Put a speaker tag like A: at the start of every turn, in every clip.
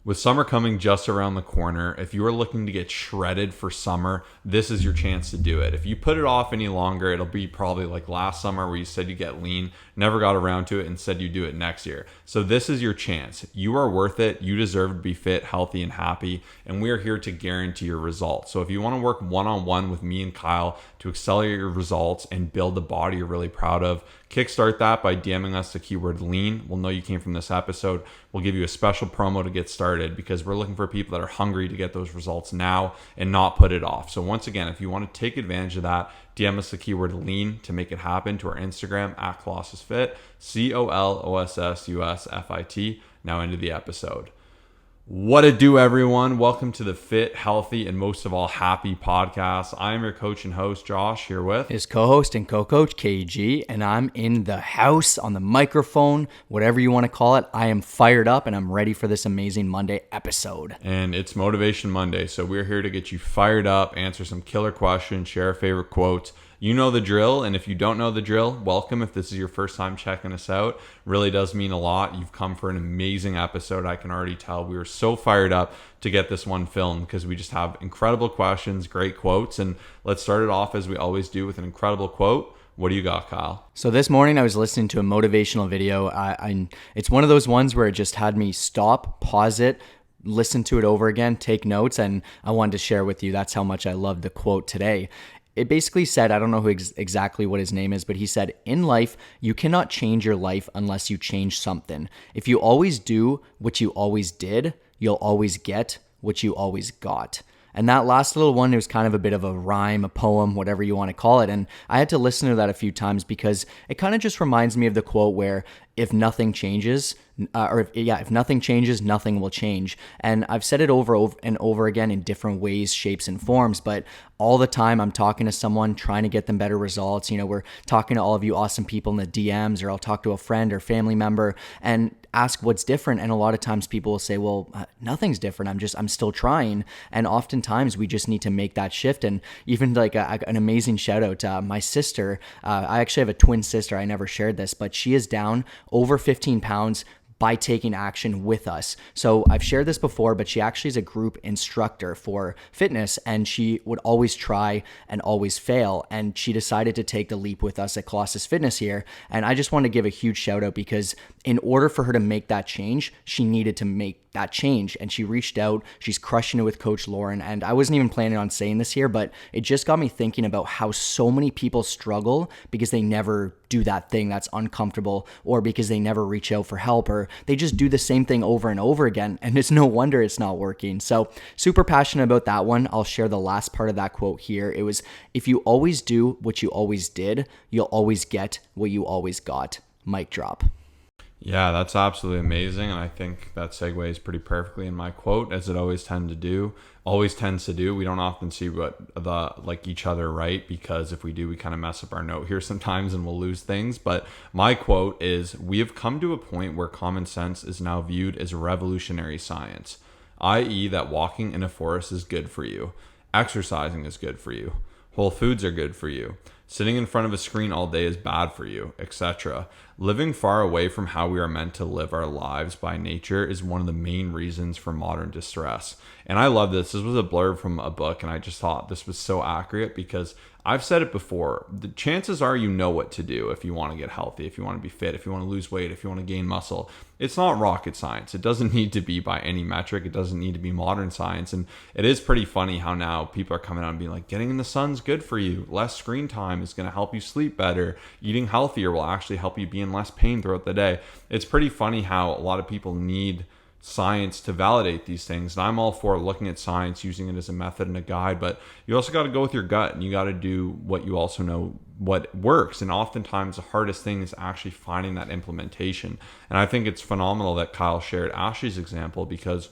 A: With summer coming just around the corner, if you are looking to get shredded for summer, this is your chance to do it. If you put it off any longer, it'll be probably like last summer where you said you get lean, never got around to it, and said you do it next year. So this is your chance. You are worth it. You deserve to be fit, healthy, and happy, and we are here to guarantee your results. So if you want to work one-on-one with me and Kyle to accelerate your results and build the body you're really proud of, kickstart that by DMing us the keyword lean. We'll know you came from this episode. We'll give you a special promo to get started because we're looking for people that are hungry to get those results now and not put it off. So once again, if you want to take advantage of that, DM us the keyword lean to make it happen to our Instagram at Colossus Fit, COLOSSUSFIT. Now into the episode. What it do, everyone? Welcome to the Fit, Healthy, and most of all, Happy podcast. I am your coach and host, Josh, here with
B: his co-host and co-coach, KG, and I'm in the house on the microphone, whatever you want to call it. I am fired up and I'm ready for this amazing Monday episode.
A: And it's Motivation Monday, so we're here to get you fired up, answer some killer questions, share our favorite quotes. You know the drill, and if you don't know the drill, welcome. If this is your first time checking us out, really does mean a lot. You've come for an amazing episode. I can already tell we were so fired up to get this one filmed because we just have incredible questions, great quotes, and let's start it off as we always do with an incredible quote. What do you got, Kyle?
B: So this morning I was listening to a motivational video. It's one of those ones where it just had me stop, pause it, listen to it over again, take notes, and I wanted to share with you. That's how much I love the quote today. It basically said, I don't know exactly what his name is, but he said, in life, you cannot change your life unless you change something. If you always do what you always did, you'll always get what you always got. And that last little one, it was kind of a bit of a rhyme, a poem, whatever you want to call it. And I had to listen to that a few times because it kind of just reminds me of the quote where if nothing changes, if nothing changes, nothing will change. And I've said it over and over again in different ways, shapes, and forms, but all the time I'm talking to someone trying to get them better results. You know, we're talking to all of you awesome people in the DMs, or I'll talk to a friend or family member and ask what's different. And a lot of times people will say, well, nothing's different. I'm still trying. And oftentimes we just need to make that shift. And even like an amazing shout out to my sister. I actually have a twin sister. I never shared this, but she is down over 15 pounds by taking action with us. So I've shared this before, but she actually is a group instructor for fitness, and she would always try and always fail. And she decided to take the leap with us at Colossus Fitness here. And I just want to give a huge shout out because in order for her to make that change, she needed to make that change. And she reached out. She's crushing it with Coach Lauren. And I wasn't even planning on saying this here, but it just got me thinking about how so many people struggle because they never do that thing that's uncomfortable, or because they never reach out for help, or they just do the same thing over and over again. And it's no wonder it's not working. So super passionate about that one. I'll share the last part of that quote here. It was, if you always do what you always did, you'll always get what you always got. Mic drop.
A: Yeah, that's absolutely amazing, and I think that segues pretty perfectly in my quote, as it always tends to do. We don't often see each other right, because if we do, we kind of mess up our note here sometimes and we'll lose things. But my quote is, we have come to a point where common sense is now viewed as revolutionary science, i.e. that walking in a forest is good for you, exercising is good for you, whole foods are good for you, sitting in front of a screen all day is bad for you, etc. Living far away from how we are meant to live our lives by nature is one of the main reasons for modern distress. And I love this. This was a blurb from a book, and I just thought this was so accurate because I've said it before. The chances are you know what to do if you want to get healthy, if you want to be fit, if you want to lose weight, if you want to gain muscle. It's not rocket science. It doesn't need to be by any metric. It doesn't need to be modern science. And it is pretty funny how now people are coming out and being like, getting in the sun's good for you. Less screen time is going to help you sleep better. Eating healthier will actually help you be in less pain throughout the day. It's pretty funny how a lot of people need science to validate these things, and I'm all for looking at science, using it as a method and a guide, but you also got to go with your gut, and you got to do what you also know what works. And oftentimes the hardest thing is actually finding that implementation. And I think it's phenomenal that Kyle shared Ashley's example, because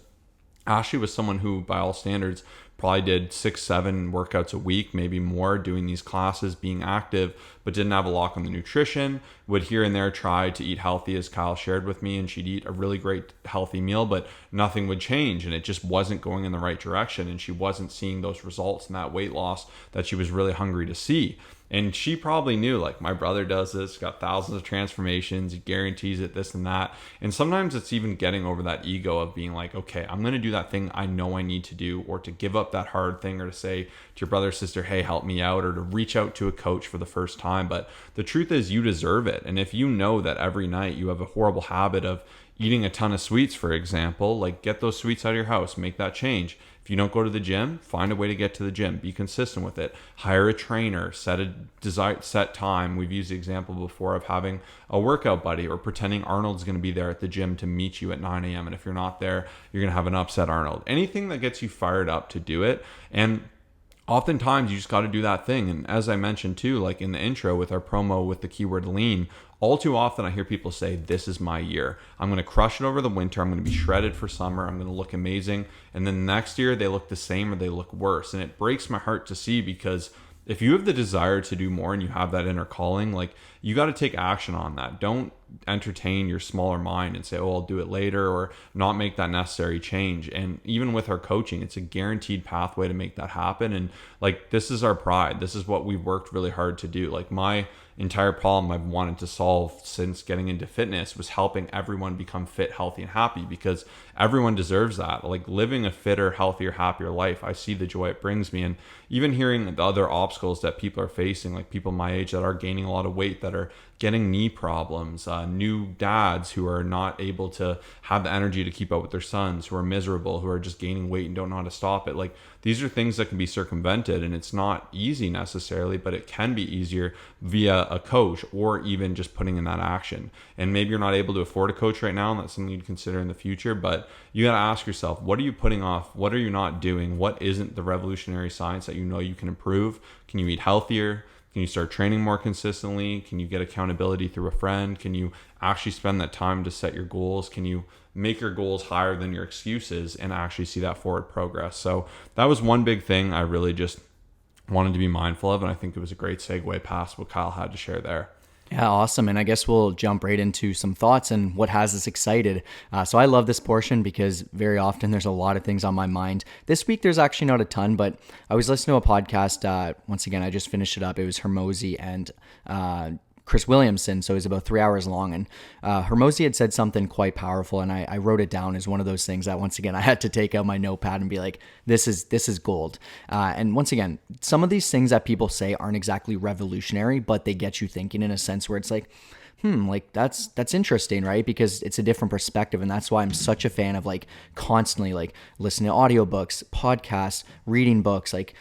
A: Ashley was someone who, by all standards, probably did 6-7 workouts a week, maybe more, doing these classes, being active, but didn't have a lock on the nutrition, would here and there try to eat healthy, as Kyle shared with me, and she'd eat a really great healthy meal, but nothing would change, and it just wasn't going in the right direction, and she wasn't seeing those results and that weight loss that she was really hungry to see. And she probably knew, like, my brother does this, got thousands of transformations, he guarantees it, this and that. And sometimes it's even getting over that ego of being like, okay, I'm going to do that thing I know I need to do, or to give up that hard thing, or to say to your brother or sister, hey, help me out, or to reach out to a coach for the first time. But the truth is, you deserve it. And if you know that every night you have a horrible habit of eating a ton of sweets, for example, like, get those sweets out of your house, make that change. If you don't go to the gym, find a way to get to the gym. Be consistent with it. Hire a trainer. Set time. We've used the example before of having a workout buddy, or pretending Arnold's going to be there at the gym to meet you at 9 a.m. And if you're not there, you're going to have an upset Arnold. Anything that gets you fired up to do it. And oftentimes you just got to do that thing. And as I mentioned too, like in the intro with our promo with the keyword lean, all too often I hear people say, this is my year. I'm going to crush it over the winter. I'm going to be shredded for summer. I'm going to look amazing. And then next year they look the same or they look worse. And it breaks my heart to see, because if you have the desire to do more and you have that inner calling, like, you got to take action on that. Don't entertain your smaller mind and say, oh, I'll do it later, or not make that necessary change. And even with our coaching, it's a guaranteed pathway to make that happen. And like, this is our pride. This is what we've worked really hard to do. Like, my entire problem I've wanted to solve since getting into fitness was helping everyone become fit, healthy, and happy, because everyone deserves that. Like, living a fitter, healthier, happier life, I see the joy it brings me. And even hearing the other obstacles that people are facing, like people my age that are gaining a lot of weight, that are getting knee problems, new dads who are not able to have the energy to keep up with their sons, who are miserable, who are just gaining weight and don't know how to stop it. Like, these are things that can be circumvented, and it's not easy necessarily, but it can be easier via a coach, or even just putting in that action. And maybe you're not able to afford a coach right now, and that's something you'd consider in the future, but you got to ask yourself, what are you putting off? What are you not doing? What isn't the revolutionary science that you know you can improve? Can you eat healthier? Can you start training more consistently? Can you get accountability through a friend? Can you actually spend that time to set your goals? Can you make your goals higher than your excuses and actually see that forward progress? So that was one big thing I really just wanted to be mindful of. And I think it was a great segue past what Kyle had to share there.
B: Yeah, awesome. And I guess we'll jump right into some thoughts and what has us excited. So I love this portion because very often there's a lot of things on my mind. This week, there's actually not a ton, but I was listening to a podcast. Once again, I just finished it up. It was Hermosi and Chris Williamson, so it was about 3 hours long, and Hermosi had said something quite powerful, and I wrote it down as one of those things that, once again, I had to take out my notepad and be like, this is gold. And once again, some of these things that people say aren't exactly revolutionary, but they get you thinking in a sense where it's like, like that's interesting, right? Because it's a different perspective. And that's why I'm such a fan of like constantly like listening to audiobooks, podcasts, reading books, like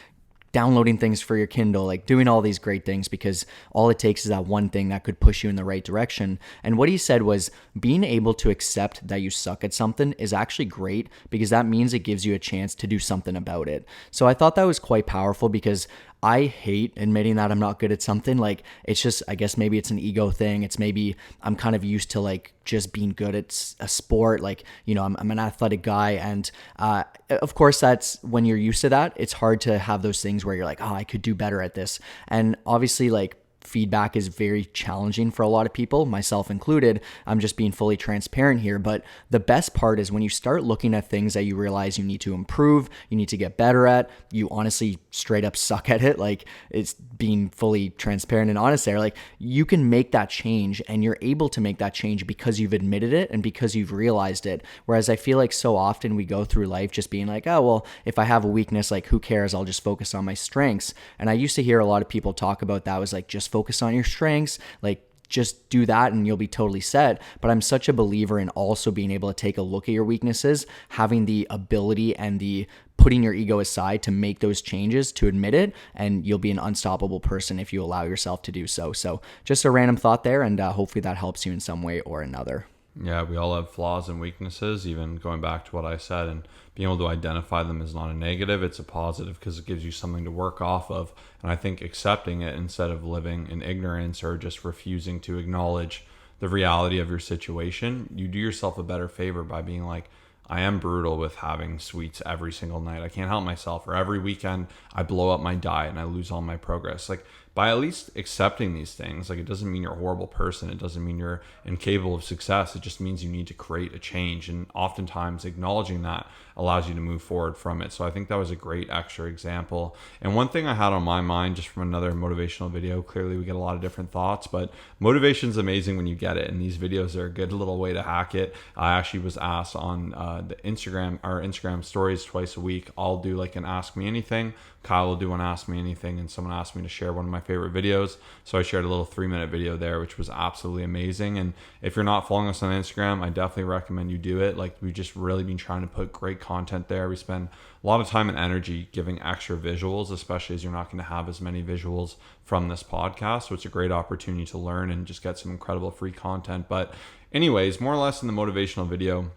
B: downloading things for your Kindle, like doing all these great things, because all it takes is that one thing that could push you in the right direction. And what he said was being able to accept that you suck at something is actually great, because that means it gives you a chance to do something about it. So I thought that was quite powerful, because I hate admitting that I'm not good at something. Like, it's just, I guess maybe it's an ego thing. It's maybe I'm kind of used to like just being good at a sport. Like, you know, I'm an athletic guy. And of course, that's when you're used to that, it's hard to have those things where you're like, oh, I could do better at this. And obviously, like, feedback is very challenging for a lot of people, myself included. I'm just being fully transparent here. But the best part is when you start looking at things that you realize you need to improve, you need to get better at, you honestly straight up suck at it. Like, it's being fully transparent and honest there. Like, you can make that change, and you're able to make that change because you've admitted it and because you've realized it. Whereas I feel like so often we go through life just being like, oh, well, if I have a weakness, like, who cares? I'll just focus on my strengths. And I used to hear a lot of people talk about that, was like, just focus on your strengths, like just do that and you'll be totally set. But I'm such a believer in also being able to take a look at your weaknesses, having the ability and the putting your ego aside to make those changes, to admit it, and you'll be an unstoppable person if you allow yourself to do so. So just a random thought there, and hopefully that helps you in some way or another.
A: Yeah, we all have flaws and weaknesses, even going back to what I said, and being able to identify them is not a negative, it's a positive, because it gives you something to work off of. And I think accepting it instead of living in ignorance or just refusing to acknowledge the reality of your situation, you do yourself a better favor by being like, I am brutal with having sweets every single night. I can't help myself. Or every weekend I blow up my diet and I lose all my progress. Like, by at least accepting these things. Like, it doesn't mean you're a horrible person. It doesn't mean you're incapable of success. It just means you need to create a change. And oftentimes acknowledging that allows you to move forward from it. So I think that was a great extra example. And one thing I had on my mind just from another motivational video, clearly we get a lot of different thoughts, but motivation is amazing when you get it. And these videos are a good little way to hack it. I actually was asked on the Instagram stories twice a week. I'll do like an Ask Me Anything. Kyle will do an Ask Me Anything, and someone asked me to share one of my favorite videos. So I shared a little 3-minute video there, which was absolutely amazing. And if you're not following us on Instagram, I definitely recommend you do it. Like, we've just really been trying to put great content there. We spend a lot of time and energy giving extra visuals, especially as you're not going to have as many visuals from this podcast. So it's a great opportunity to learn and just get some incredible free content. But anyways, more or less in the motivational video,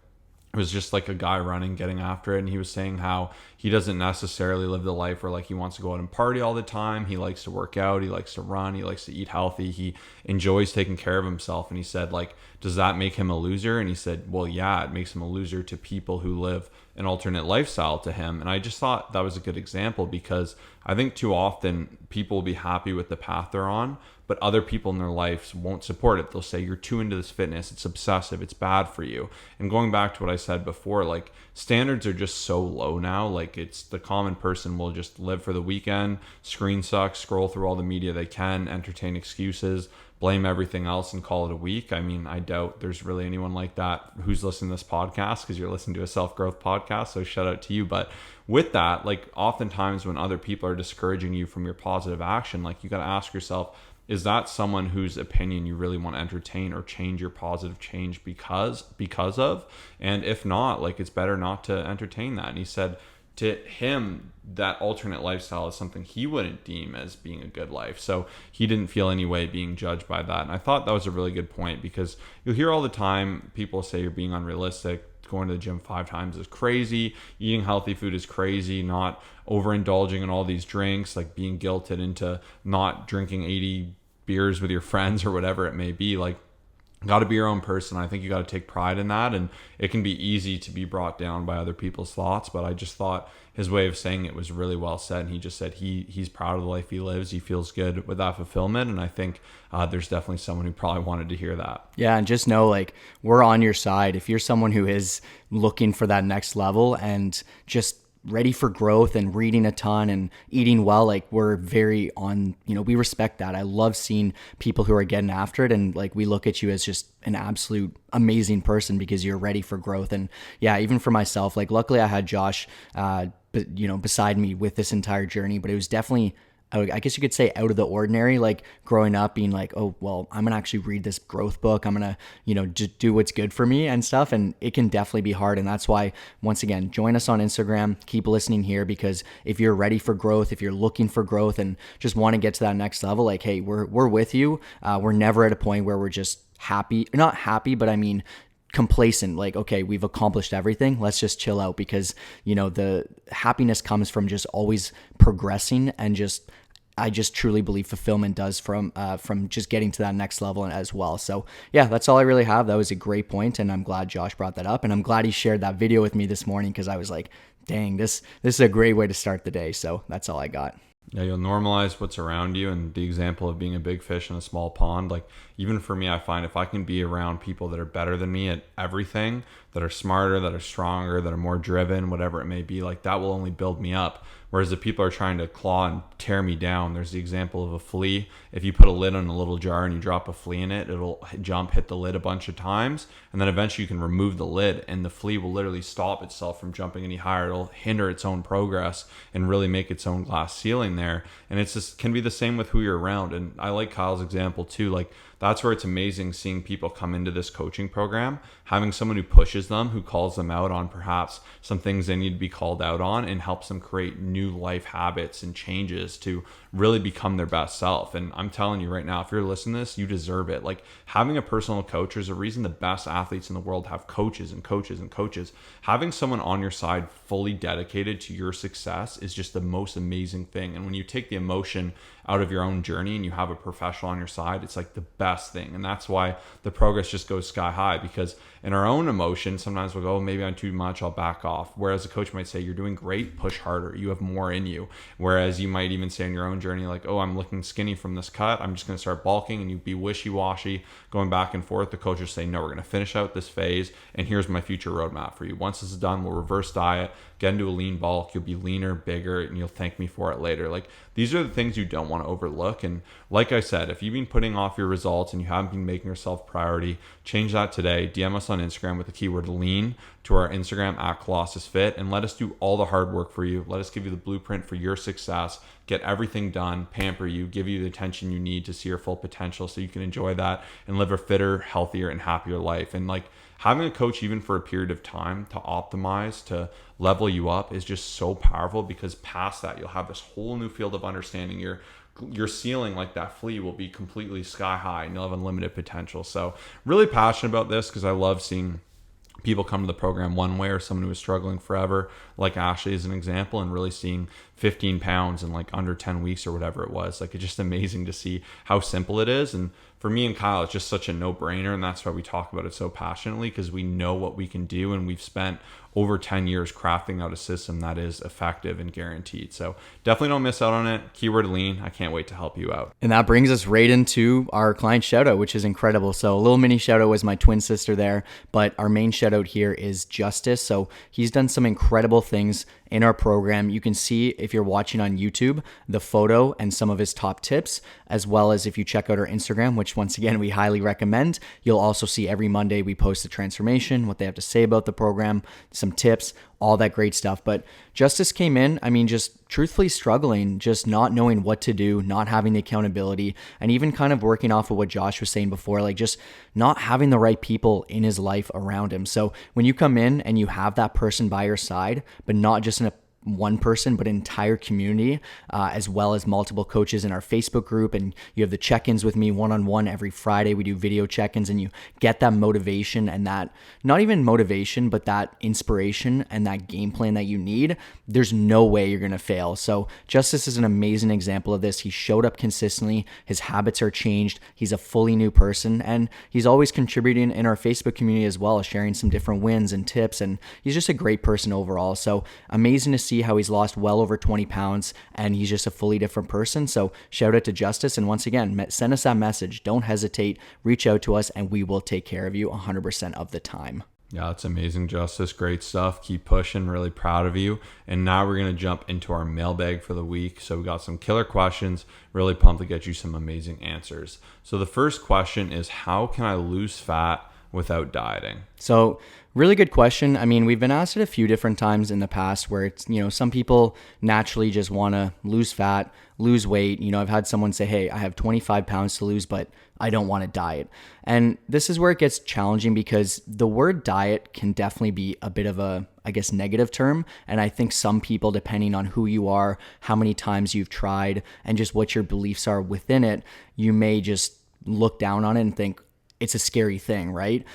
A: it was just like a guy running, getting after it. And he was saying how he doesn't necessarily live the life where like he wants to go out and party all the time. He likes to work out. He likes to run. He likes to eat healthy. He enjoys taking care of himself. And he said, like, does that make him a loser? And he said, well, yeah, it makes him a loser to people who live an alternate lifestyle to him. And I just thought that was a good example, because I think too often people will be happy with the path they're on, but other people in their lives won't support it. They'll say, you're too into this fitness. It's obsessive. It's bad for you. And going back to what I said before, like, standards are just so low now. Like, it's the common person will just live for the weekend, screen suck, scroll through all the media they can, entertain excuses, blame everything else, and call it a week. I mean, I doubt there's really anyone like that who's listening to this podcast, because you're listening to a self-growth podcast. So shout out to you. But with that, like, oftentimes when other people are discouraging you from your positive action, like, you got to ask yourself, is that someone whose opinion you really want to entertain or change your positive change because of? And if not, like, it's better not to entertain that. And he said to him, that alternate lifestyle is something he wouldn't deem as being a good life. So he didn't feel any way being judged by that. And I thought that was a really good point, because you'll hear all the time people say you're being unrealistic. Going to the gym 5 times is crazy. Eating healthy food is crazy. Not overindulging in all these drinks, like being guilted into not drinking 80 beers with your friends or whatever it may be. Like, got to be your own person. I think you got to take pride in that, and it can be easy to be brought down by other people's thoughts. But I just thought his way of saying it was really well said. And he just said he's proud of the life he lives. He feels good with that fulfillment. And I think there's definitely someone who probably wanted to hear that.
B: Yeah, and just know, like, we're on your side. If you're someone who is looking for that next level and just ready for growth and reading a ton and eating well, like, we're very on, we respect that. I love seeing people who are getting after it, and like, we look at you as just an absolute amazing person because you're ready for growth. And yeah, even for myself, like, luckily I had Josh beside me with this entire journey, but it was definitely, I guess you could say, out of the ordinary, like, growing up being like, oh, well, I'm going to actually read this growth book. I'm going to, just do what's good for me and stuff. And it can definitely be hard. And that's why, once again, join us on Instagram, keep listening here, because if you're ready for growth, if you're looking for growth and just want to get to that next level, like, hey, we're with you. We're never at a point where we're just not happy, but I mean, complacent, like, okay, we've accomplished everything, let's just chill out, because the happiness comes from just always progressing, and I just truly believe fulfillment does from just getting to that next level as well. So yeah, that's all I really have. That was a great point, and I'm glad Josh brought that up, and I'm glad he shared that video with me this morning, because I was like, dang, this is a great way to start the day. So that's all I got.
A: Yeah, you'll normalize what's around you, and the example of being a big fish in a small pond. Like, even for me, I find if I can be around people that are better than me at everything, that are smarter, that are stronger, that are more driven, whatever it may be, like, that will only build me up. Whereas if people are trying to claw and tear me down, there's the example of a flea. If you put a lid on a little jar and you drop a flea in it, it'll hit the lid a bunch of times. And then eventually you can remove the lid, and the flea will literally stop itself from jumping any higher. It'll hinder its own progress and really make its own glass ceiling there. And it's just can be the same with who you're around. And I like Kyle's example too. Like, that's where it's amazing seeing people come into this coaching program, having someone who pushes them, who calls them out on perhaps some things they need to be called out on, and helps them create new life habits and changes to really become their best self. And I'm telling you right now, if you're listening to this, you deserve it. Like, having a personal coach, there's a reason the best athletes in the world have coaches and coaches and coaches. Having someone on your side fully dedicated to your success is just the most amazing thing. And when you take the emotion out of your own journey and you have a professional on your side, it's like the best thing. And that's why the progress just goes sky high, because in our own emotion, and sometimes we'll go, oh, maybe I'm too much, I'll back off. Whereas a coach might say, you're doing great, push harder, you have more in you. Whereas you might even say in your own journey, like, oh, I'm looking skinny from this cut, I'm just going to start bulking, and you'd be wishy-washy, going back and forth. The coach will say, no, we're going to finish out this phase, and here's my future roadmap for you. Once this is done, we'll reverse diet, get into a lean bulk, you'll be leaner, bigger, and you'll thank me for it later. Like, these are the things you don't want to overlook. And like I said, if you've been putting off your results and you haven't been making yourself priority, change that today. DM us on Instagram with the keyword lean to our Instagram at Colossus Fit, and let us do all the hard work for you. Let us give you the blueprint for your success, get everything done, pamper you, give you the attention you need to see your full potential so you can enjoy that and live a fitter, healthier, and happier life. And like, having a coach even for a period of time to optimize, to level you up is just so powerful, because past that, you'll have this whole new field of understanding. Your ceiling, like that flea, will be completely sky high, and you'll have unlimited potential. So really passionate about this, because I love seeing people come to the program one way, or someone who was struggling forever, like Ashley is an example, and really seeing 15 pounds in like under 10 weeks or whatever it was. Like, it's just amazing to see how simple it is. And for me and Kyle, it's just such a no-brainer, and that's why we talk about it so passionately, because we know what we can do, and we've spent over 10 years crafting out a system that is effective and guaranteed. So definitely don't miss out on it. Keyword lean. I can't wait to help you out.
B: And that brings us right into our client shout out, which is incredible. So a little mini shout out was my twin sister there, but our main shout out here is Justis. So he's done some incredible things in our program. You can see, if you're watching on YouTube, the photo and some of his top tips, as well as if you check out our Instagram, which once again, we highly recommend. You'll also see every Monday we post the transformation, what they have to say about the program, some tips, all that great stuff. But Justis came in, I mean, just truthfully struggling, just not knowing what to do, not having the accountability, and even kind of working off of what Josh was saying before, like just not having the right people in his life around him. So when you come in and you have that person by your side, but not just in a one person, but an entire community, as well as multiple coaches in our Facebook group. And you have the check-ins with me one-on-one every Friday. We do video check-ins, and you get that motivation, and that, not even motivation, but that inspiration and that game plan that you need. There's no way you're going to fail. So Justis is an amazing example of this. He showed up consistently. His habits are changed. He's a fully new person, and he's always contributing in our Facebook community as well, sharing some different wins and tips. And he's just a great person overall. So amazing to see how he's lost well over 20 pounds, and he's just a fully different person. So shout out to Justis. And once again, send us that message. Don't hesitate. Reach out to us, and we will take care of you 100% of the time.
A: Yeah, that's amazing, Justis. Great stuff. Keep pushing. Really proud of you. And now we're going to jump into our mailbag for the week. So we got some killer questions. Really pumped to get you some amazing answers. So the first question is, how can I lose fat without dieting?
B: So really good question. I mean, we've been asked it a few different times in the past, where it's, some people naturally just want to lose fat, lose weight. I've had someone say, hey, I have 25 pounds to lose, but I don't want to diet. And this is where it gets challenging, because the word diet can definitely be a bit of a, negative term. And I think some people, depending on who you are, how many times you've tried, and just what your beliefs are within it, you may just look down on it and think it's a scary thing, right?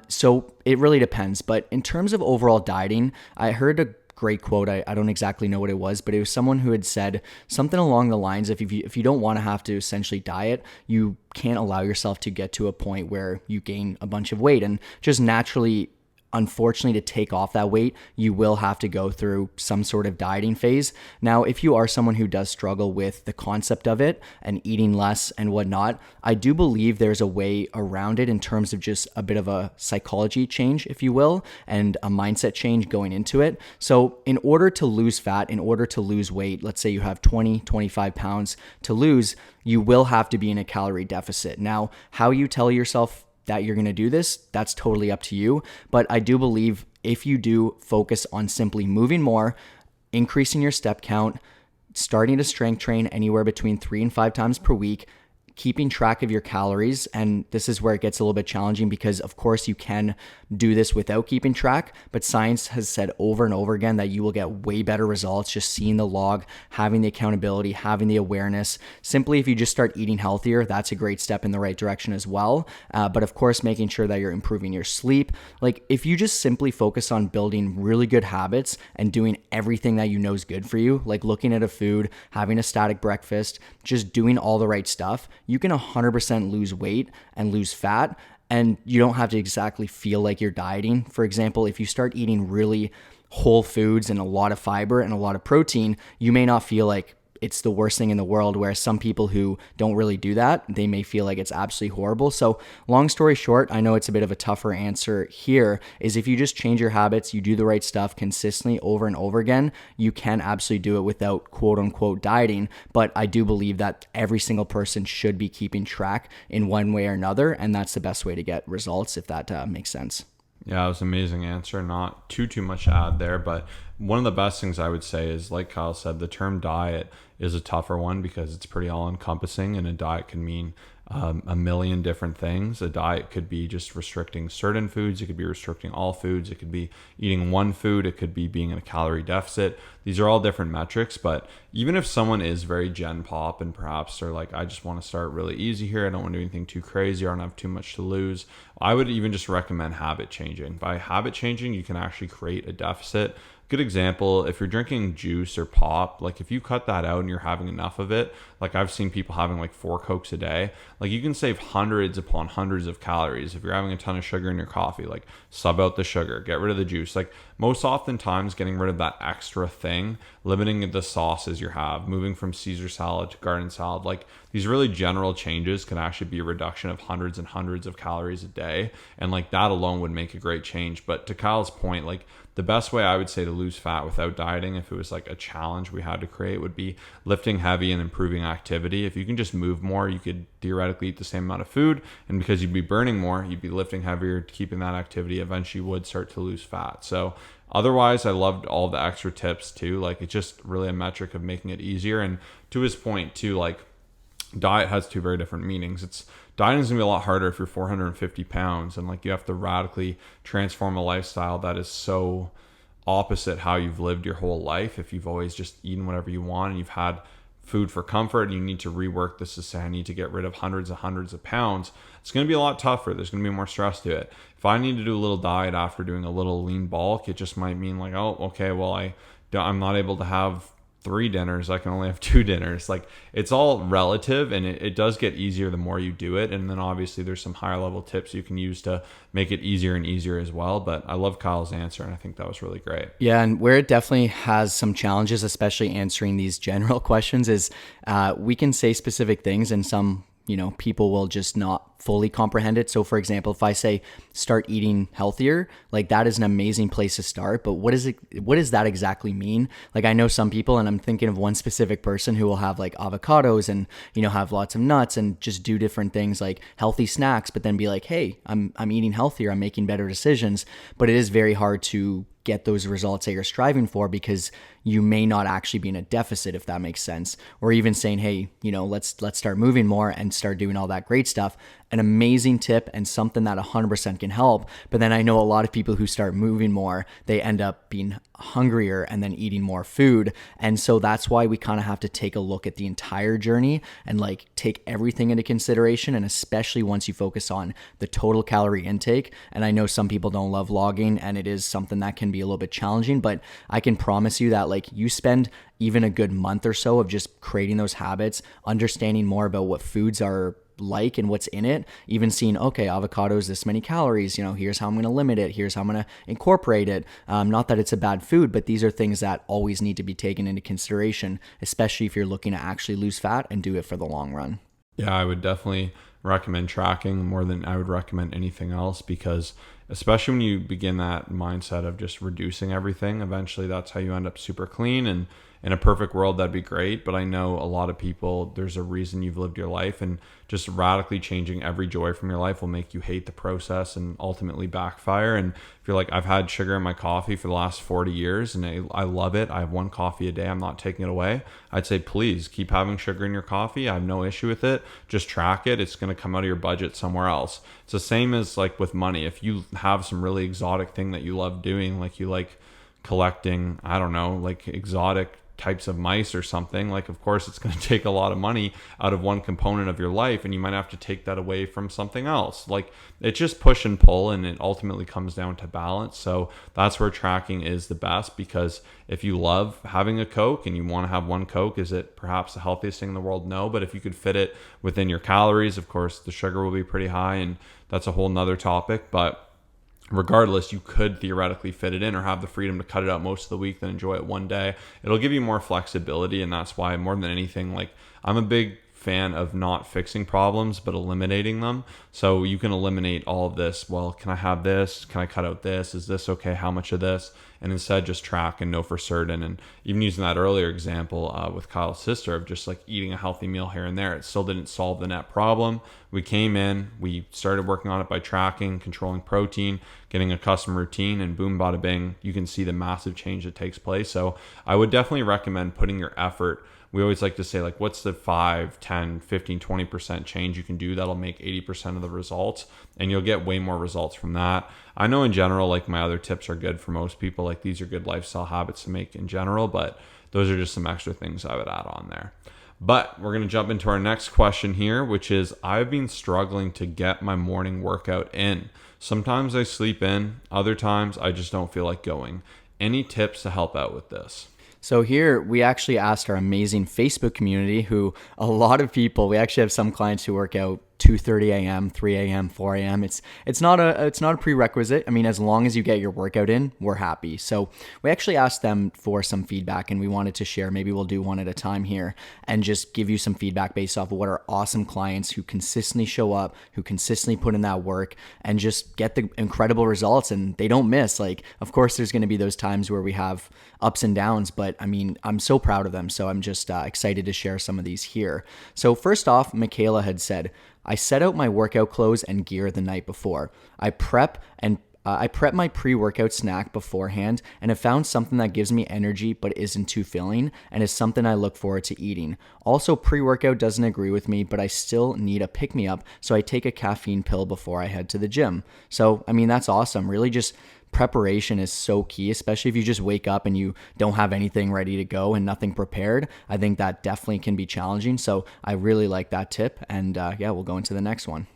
B: So it really depends. But in terms of overall dieting, I heard a great quote. I don't exactly know what it was, but it was someone who had said something along the lines of, if you don't want to have to essentially diet, you can't allow yourself to get to a point where you gain a bunch of weight. And just naturally, unfortunately, to take off that weight, you will have to go through some sort of dieting phase. Now, if you are someone who does struggle with the concept of it and eating less and whatnot, I do believe there's a way around it in terms of just a bit of a psychology change, if you will, and a mindset change going into it. So in order to lose fat, in order to lose weight, let's say you have 20, 25 pounds to lose, you will have to be in a calorie deficit. Now, how you tell yourself that you're going to do this, that's totally up to you. But I do believe if you do focus on simply moving more, increasing your step count, starting to strength train anywhere between 3 and 5 times per week, keeping track of your calories. And this is where it gets a little bit challenging, because of course you can do this without keeping track, but science has said over and over again that you will get way better results just seeing the log, having the accountability, having the awareness. Simply, if you just start eating healthier, that's a great step in the right direction as well. But of course, making sure that you're improving your sleep. Like, if you just simply focus on building really good habits and doing everything that you know is good for you, like looking at a food, having a static breakfast, just doing all the right stuff, you can 100% lose weight and lose fat. And you don't have to exactly feel like you're dieting. For example, if you start eating really whole foods and a lot of fiber and a lot of protein, you may not feel like it's the worst thing in the world, whereas some people who don't really do that, they may feel like it's absolutely horrible. So long story short, I know it's a bit of a tougher answer here, is if you just change your habits, you do the right stuff consistently over and over again, you can absolutely do it without quote unquote dieting. But I do believe that every single person should be keeping track in one way or another, and that's the best way to get results, if that makes sense.
A: Yeah, it was an amazing answer. Not too much to add there, but one of the best things I would say is, like Kyle said, the term diet is a tougher one because it's pretty all encompassing, and a diet can mean a million different things. A diet could be just restricting certain foods. It could be restricting all foods. It could be eating one food. It could be being in a calorie deficit. These are all different metrics, but even if someone is very gen pop and perhaps they're like, I just want to start really easy here, I don't want to do anything too crazy, I don't have too much to lose, I would even just recommend habit changing. By habit changing, you can actually create a deficit. Good example, if you're drinking juice or pop, like if you cut that out and you're having enough of it, like I've seen people having like 4 Cokes a day, like you can save hundreds upon hundreds of calories. If you're having a ton of sugar in your coffee, like sub out the sugar, get rid of the juice. Like most oftentimes getting rid of that extra thing, limiting the sauces you have, moving from Caesar salad to garden salad, like these really general changes can actually be a reduction of hundreds and hundreds of calories a day. And like that alone would make a great change. But to Kyle's point, like the best way I would say to lose fat without dieting, if it was like a challenge we had to create, would be lifting heavy and improving activity. If you can just move more, you could theoretically eat the same amount of food, and because you'd be burning more, you'd be lifting heavier, keeping that activity, eventually would start to lose fat. So otherwise, I loved all the extra tips too. Like it's just really a metric of making it easier. And to his point too, like diet has 2 very different meanings. It's dieting is gonna be a lot harder if you're 450 pounds and like you have to radically transform a lifestyle that is so opposite how you've lived your whole life. If you've always just eaten whatever you want and you've had food for comfort and you need to rework this to say I need to get rid of hundreds of pounds, it's going to be a lot tougher. There's going to be more stress to it. If I need to do a little diet after doing a little lean bulk, it just might mean like, oh, okay, well I'm not able to have 3 dinners, I can only have 2 dinners. Like it's all relative, and it does get easier the more you do it. And then obviously there's some higher level tips you can use to make it easier and easier as well. But I love Kyle's answer, and I think that was really great.
B: Yeah, and where it definitely has some challenges, especially answering these general questions, is we can say specific things and some people will just not fully comprehend it. So for example, if I say start eating healthier, like that is an amazing place to start, but what does that exactly mean? Like I know some people, and I'm thinking of one specific person who will have like avocados and have lots of nuts and just do different things like healthy snacks, but then be like, hey, I'm eating healthier, I'm making better decisions. But it is very hard to get those results that you're striving for because you may not actually be in a deficit, if that makes sense. Or even saying, hey, let's start moving more and start doing all that great stuff. An amazing tip and something that 100% can help. But then I know a lot of people who start moving more, they end up being hungrier and then eating more food. And so that's why we kind of have to take a look at the entire journey and like take everything into consideration. And especially once you focus on the total calorie intake. And I know some people don't love logging, and it is something that can be a little bit challenging, but I can promise you that like you spend even a good month or so of just creating those habits, understanding more about what foods are like and what's in it, even seeing, okay, avocados, this many calories, here's how I'm going to limit it, here's how I'm going to incorporate it. Not that it's a bad food, but these are things that always need to be taken into consideration, especially if you're looking to actually lose fat and do it for the long run.
A: Yeah, I would definitely recommend tracking more than I would recommend anything else, because especially when you begin that mindset of just reducing everything, eventually that's how you end up super clean. And in a perfect world, that'd be great. But I know a lot of people, there's a reason you've lived your life, and just radically changing every joy from your life will make you hate the process and ultimately backfire. And if you're like, I've had sugar in my coffee for the last 40 years and I love it, I have 1 coffee a day, I'm not taking it away, I'd say, please keep having sugar in your coffee. I have no issue with it. Just track it. It's going to come out of your budget somewhere else. It's the same as like with money. If you have some really exotic thing that you love doing, like you like collecting, I don't know, like exotic types of mice or something, like of course it's going to take a lot of money out of one component of your life, and you might have to take that away from something else. Like it's just push and pull, and it ultimately comes down to balance. So that's where tracking is the best, because if you love having a Coke and you want to have one Coke, is it perhaps the healthiest thing in the world? No. But if you could fit it within your calories, of course the sugar will be pretty high, and that's a whole nother topic. But regardless, you could theoretically fit it in, or have the freedom to cut it out most of the week, then enjoy it one day. It'll give you more flexibility, and that's why, more than anything, like I'm a big fan of not fixing problems but eliminating them. So you can eliminate all of this. Well, can I have this? Can I cut out this? Is this okay? How much of this? And instead just track and know for certain. And even using that earlier example with Kyle's sister of just like eating a healthy meal here and there, it still didn't solve the net problem. We came in, we started working on it by tracking, controlling protein, getting a custom routine, and boom, bada bing, you can see the massive change that takes place. So I would definitely recommend putting your effort. We always like to say, like, what's the 5, 10, 15, 20% change you can do that'll make 80% of the results, and you'll get way more results from that. I know in general, like my other tips are good for most people. Like these are good lifestyle habits to make in general, but those are just some extra things I would add on there. But we're going to jump into our next question here, which is, I've been struggling to get my morning workout in. Sometimes I sleep in, other times I just don't feel like going. Any tips to help out with this?
B: So here we actually asked our amazing Facebook community, who a lot of people, we actually have some clients who work out 2:30 a.m., 3 a.m., 4 a.m. It's not a prerequisite. I mean, as long as you get your workout in, we're happy. So we actually asked them for some feedback, and we wanted to share. Maybe we'll do one at a time here and just give you some feedback based off of what our awesome clients who consistently show up, who consistently put in that work, and just get the incredible results, and they don't miss. Like, of course, there's going to be those times where we have ups and downs, but I mean, I'm so proud of them. So I'm just excited to share some of these here. So first off, Michaela had said, I set out my workout clothes and gear the night before. I prep my pre-workout snack beforehand, and have found something that gives me energy but isn't too filling, and is something I look forward to eating. Also, pre-workout doesn't agree with me, but I still need a pick-me-up, so I take a caffeine pill before I head to the gym. So, I mean, that's awesome. Really just preparation is so key, especially if you just wake up and you don't have anything ready to go and nothing prepared. I think that definitely can be challenging. So I really like that tip. And yeah, we'll go into the next one.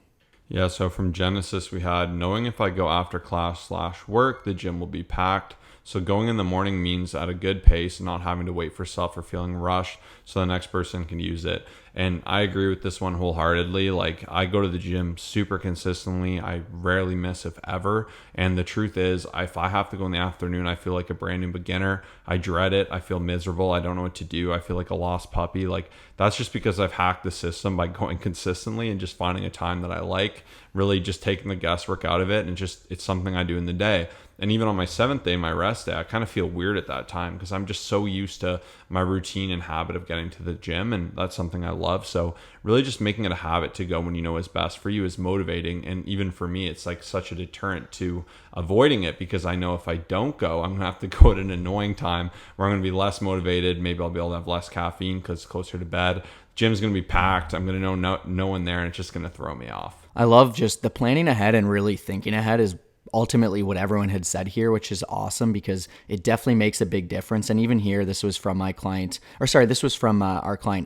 A: Yeah, so from Genesis, we had, knowing if I go after class/work, the gym will be packed. So going in the morning means at a good pace and not having to wait for stuff or feeling rushed so the next person can use it. And I agree with this one wholeheartedly. Like, I go to the gym super consistently. I rarely miss, if ever. And the truth is, if I have to go in the afternoon, I feel like a brand new beginner. I dread it. I feel miserable. I don't know what to do. I feel like a lost puppy. Like, that's just because I've hacked the system by going consistently and just finding a time that I like, really just taking the guesswork out of it. And just, it's something I do in the day. And even on my 7th day, my rest day, I kind of feel weird at that time because I'm just so used to my routine and habit of getting to the gym, and that's something I love. So really just making it a habit to go when you know is best for you is motivating. And even for me, it's like such a deterrent to avoiding it, because I know if I don't go, I'm going to have to go at an annoying time where I'm going to be less motivated. Maybe I'll be able to have less caffeine because it's closer to bed. Gym's going to be packed. I'm going to know no one there, and it's just going to throw me off.
B: I love just the planning ahead and really thinking ahead is ultimately what everyone had said here, which is awesome because it definitely makes a big difference. And even here, this was from our client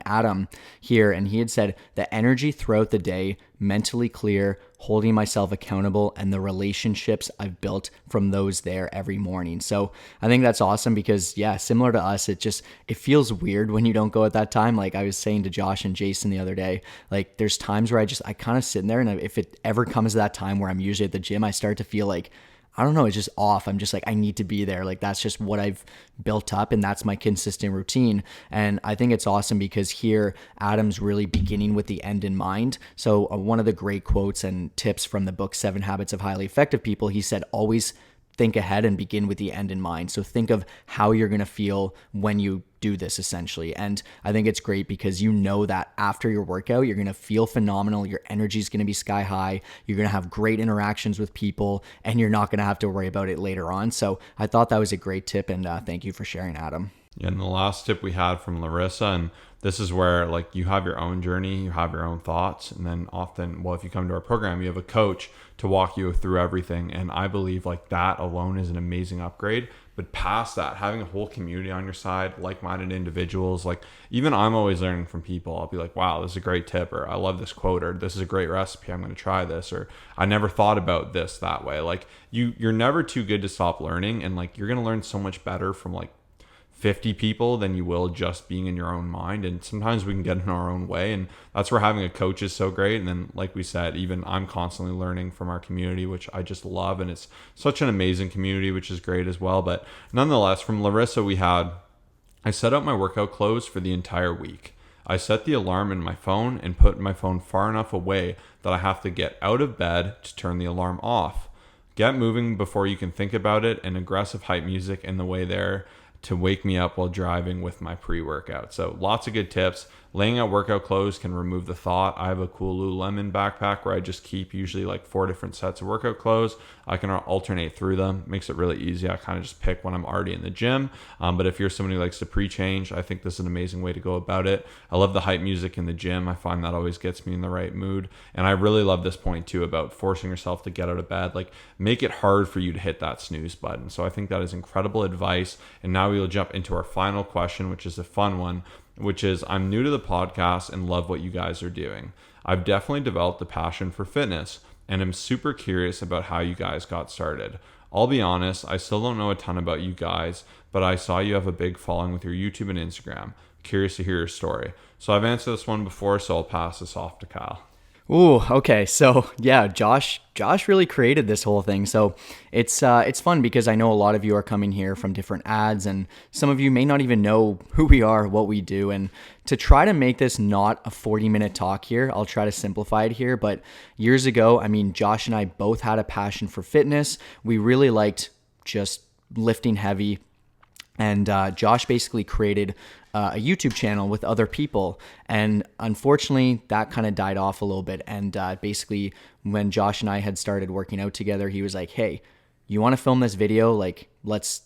B: Adam here, and he had said the energy throughout the day, mentally clear, holding myself accountable, and the relationships I've built from those there every morning. So I think that's awesome because, yeah, similar to us, it feels weird when you don't go at that time. Like I was saying to Josh and Jason the other day, like there's times where I kind of sit in there, and if it ever comes to that time where I'm usually at the gym, I start to feel like, I don't know, it's just off. I'm just like, I need to be there. Like that's just what I've built up, and that's my consistent routine. And I think it's awesome because here Adam's really beginning with the end in mind. So one of the great quotes and tips from the book 7 Habits of Highly Effective People, he said, always think ahead and begin with the end in mind. So think of how you're going to feel when you do this, essentially. And I think it's great because you know that after your workout, you're going to feel phenomenal. Your energy is going to be sky high. You're going to have great interactions with people, and you're not going to have to worry about it later on. So I thought that was a great tip, and thank you for sharing, Adam.
A: Yeah, and the last tip we had from Larissa, and this is where like you have your own journey, you have your own thoughts, and then often, well, if you come to our program, you have a coach to walk you through everything. And I believe like that alone is an amazing upgrade. But past that, having a whole community on your side, like-minded individuals, like even I'm always learning from people. I'll be like, wow, this is a great tip, or I love this quote, or this is a great recipe, I'm going to try this, or I never thought about this that way. Like you're never too good to stop learning, and like you're going to learn so much better from like 50 people than you will just being in your own mind. And sometimes we can get in our own way, and that's where having a coach is so great. And then like we said, even I'm constantly learning from our community, which I just love, and it's such an amazing community, which is great as well. But nonetheless, from Larissa, I set up my workout clothes for the entire week. I set the alarm in my phone and put my phone far enough away that I have to get out of bed to turn the alarm off. Get moving before you can think about it, and aggressive hype music in the way there to wake me up while driving with my pre-workout. So lots of good tips. Laying out workout clothes can remove the thought. I have a cool Lululemon backpack where I just keep usually like 4 different sets of workout clothes. I can alternate through them. Makes it really easy. I kind of just pick when I'm already in the gym. But if you're somebody who likes to pre-change, I think this is an amazing way to go about it. I love the hype music in the gym. I find that always gets me in the right mood. And I really love this point too about forcing yourself to get out of bed. Like make it hard for you to hit that snooze button. So I think that is incredible advice. And now we will jump into our final question, which is a fun one, which is, I'm new to the podcast and love what you guys are doing. I've definitely developed a passion for fitness and am super curious about how you guys got started. I'll be honest, I still don't know a ton about you guys, but I saw you have a big following with your YouTube and Instagram. Curious to hear your story. So I've answered this one before, so I'll pass this off to Kyle.
B: Ooh, okay. So yeah, Josh really created this whole thing. So it's fun because I know a lot of you are coming here from different ads, and some of you may not even know who we are, what we do. And to try to make this not a 40-minute talk here, I'll try to simplify it here. But years ago, I mean, Josh and I both had a passion for fitness. We really liked just lifting heavy. And Josh basically created a YouTube channel with other people. And unfortunately, that kind of died off a little bit. And basically, when Josh and I had started working out together, he was like, hey, you want to film this video? Like, let's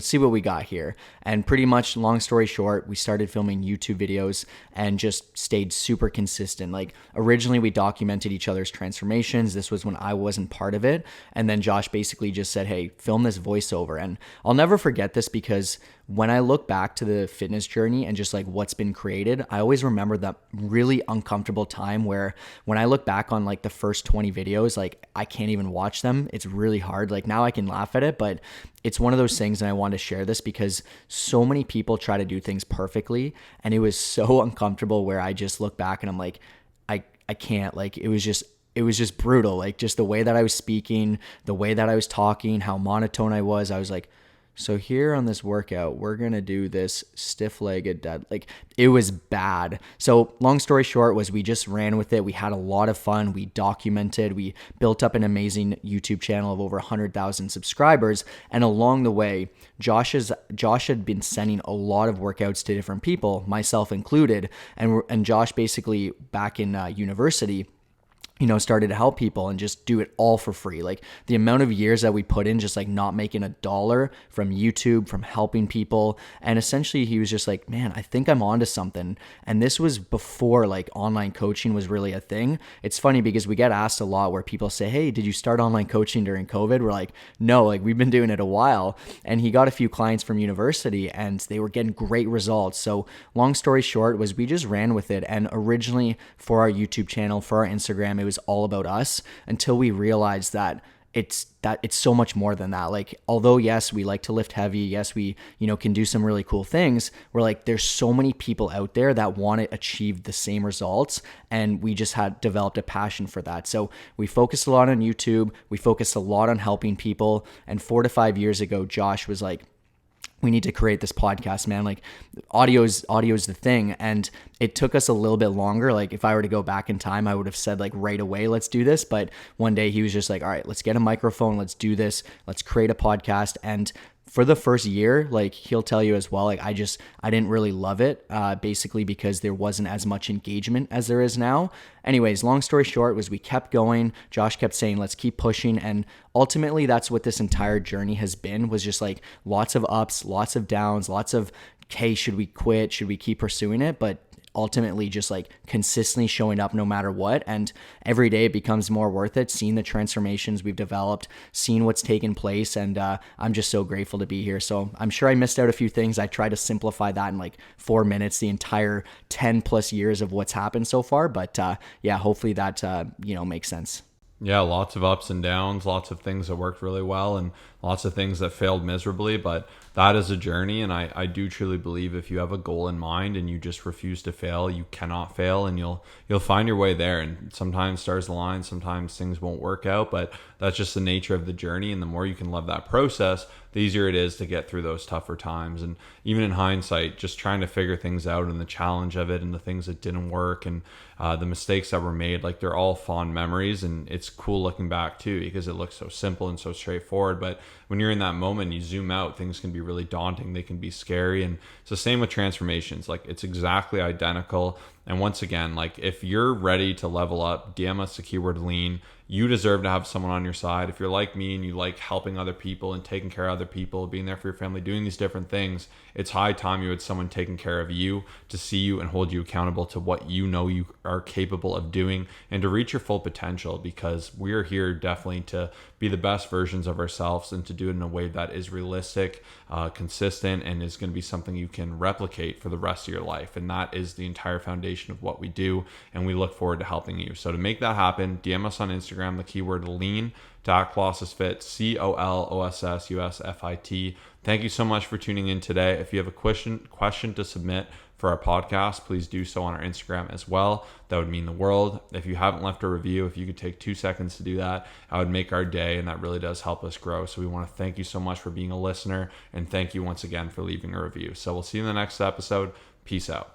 B: see what we got here. And pretty much, long story short, we started filming YouTube videos and just stayed super consistent. Like originally we documented each other's transformations. This was when I wasn't part of it. And then Josh basically just said, hey, film this voiceover. And I'll never forget this because when I look back to the fitness journey and just like what's been created, I always remember that really uncomfortable time where when I look back on like the first 20 videos, like I can't even watch them. It's really hard. Like now I can laugh at it, but it's one of those things, and I want to share this because so many people try to do things perfectly, and it was so uncomfortable where I just look back and I'm like, I can't. Like it was just brutal. Like just the way that I was speaking, the way that I was talking, how monotone I was like, so here on this workout, we're going to do this stiff-legged dead. Like it was bad. So long story short was we just ran with it. We had a lot of fun. We documented, we built up an amazing YouTube channel of over 100,000 subscribers. And along the way, Josh had been sending a lot of workouts to different people, myself included. And Josh basically back in university, started to help people and just do it all for free. Like the amount of years that we put in, just like not making $1 from YouTube, from helping people. And essentially he was just like, man, I think I'm onto something. And this was before like online coaching was really a thing. It's funny because we get asked a lot where people say, hey, did you start online coaching during COVID? We're like, no, like we've been doing it a while. And he got a few clients from university and they were getting great results. So long story short was we just ran with it. And originally for our YouTube channel, for our Instagram, it was all about us until we realized that it's so much more than that. Like, although yes, we like to lift heavy, yes, we, can do some really cool things. We're like, there's so many people out there that want to achieve the same results. And we just had developed a passion for that. So we focused a lot on YouTube. We focused a lot on helping people. And 4 to 5 years ago, Josh was like, we need to create this podcast, man. Like audio's the thing. And it took us a little bit longer. Like if I were to go back in time, I would have said like right away, let's do this. But one day he was just like, all right, let's get a microphone. Let's do this. Let's create a podcast. And for the first year, like he'll tell you as well, like I didn't really love it, basically because there wasn't as much engagement as there is now. Anyways, long story short was we kept going. Josh kept saying, let's keep pushing. And ultimately that's what this entire journey has been, was just like lots of ups, lots of downs, lots of, hey, should we quit? Should we keep pursuing it? But ultimately just like consistently showing up no matter what. And every day it becomes more worth it, seeing the transformations we've developed, seeing what's taken place. And I'm just so grateful to be here. So I'm sure I missed out a few things. I try to simplify that in like 4 minutes, the entire 10 plus years of what's happened so far. But yeah, hopefully that, makes sense.
A: Yeah, lots of ups and downs, lots of things that worked really well, and lots of things that failed miserably. But that is a journey. And I do truly believe if you have a goal in mind and you just refuse to fail, you cannot fail, and you'll find your way there. And sometimes stars align, sometimes things won't work out, but that's just the nature of the journey. And the more you can love that process, the easier it is to get through those tougher times. And even in hindsight, just trying to figure things out and the challenge of it and the things that didn't work and the mistakes that were made, like they're all fond memories. And it's cool looking back too, because it looks so simple and so straightforward. But when you're in that moment, you zoom out, things can be really daunting. They can be scary. And it's the same with transformations. Like it's exactly identical. And once again, like if you're ready to level up, DM us the keyword lean. You deserve to have someone on your side. If you're like me and you like helping other people and taking care of other people, being there for your family, doing these different things, it's high time you had someone taking care of you, to see you and hold you accountable to what you know you are capable of doing and to reach your full potential, because we're here definitely to be the best versions of ourselves and to do it in a way that is realistic, consistent, and is going to be something you can replicate for the rest of your life. And that is the entire foundation of what we do. And we look forward to helping you. So to make that happen, DM us on Instagram, the keyword lean, to Colossus Fit, COLOSSUSFIT. Thank you so much for tuning in today. If you have a question to submit for our podcast, please do so on our Instagram as well. That would mean the world. If you haven't left a review, if you could take 2 seconds to do that, I would make our day, and that really does help us grow. So we want to thank you so much for being a listener, and thank you once again for leaving a review. So we'll see you in the next episode. Peace out.